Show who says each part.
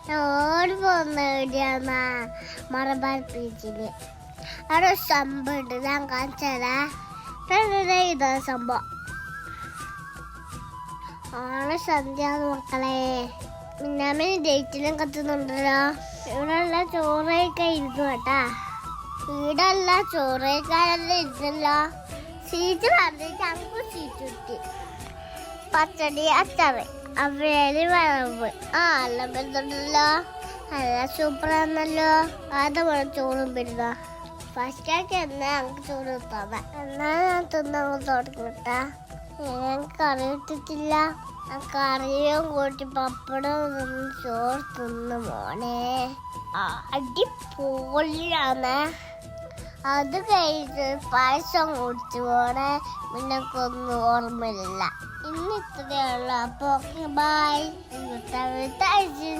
Speaker 1: ഓടി പോകുന്ന എവിടെയാന്നാ മലബാർ ബീച്ചില്. അവിടെ സംഭവം ഉണ്ട്, ഞാൻ കാണിച്ചാലാ. ഇതാ സംഭവം. ആണ് സന്ധ്യ മക്കളെ. മിന്നാമിന് ഡേറ്റിലും കത്തുന്നുണ്ടല്ലോ. ഇവിടെ ഉള്ള ചോറൊക്കെ ഇരുന്നു കേട്ടാ. വീടല്ല ചോറേക്കാരെല്ലാം ഇരുന്നല്ലോ. സീറ്റ് പറഞ്ഞിട്ട് അങ്ങ് സീറ്റ് കിട്ടി. പച്ചടി അച്ചാറ് അവര് വറവ് എല്ലാം വരുന്നുണ്ടല്ലോ. നല്ല സൂപ്പറാന്നല്ലോ. അതുപോലെ ചോറും വരുന്ന ഫസ്റ്റൊക്കെ എന്നാ ഞങ്ങൾക്ക് ചോറ് കിട്ടാതെ എന്നാ ഞാൻ തിന്നങ്ങ് തുടങ്ങിട്ടാ. ഞങ്ങൾക്ക് കറി കിട്ടിട്ടില്ല. കറിയും കൂട്ടി പപ്പടവും തിന്ന് ചോറ് തിന്ന് മോനെ. അടിപൊളിയാണ്. അത് കഴിഞ്ഞ് പായസം കുടിച്ചു പോണേ. നിനക്കൊന്നും ഓർമ്മയില്ല. ഇന്ന് ഇത്രയേ ഉള്ളൂ. അപ്പോൾ ബൈ.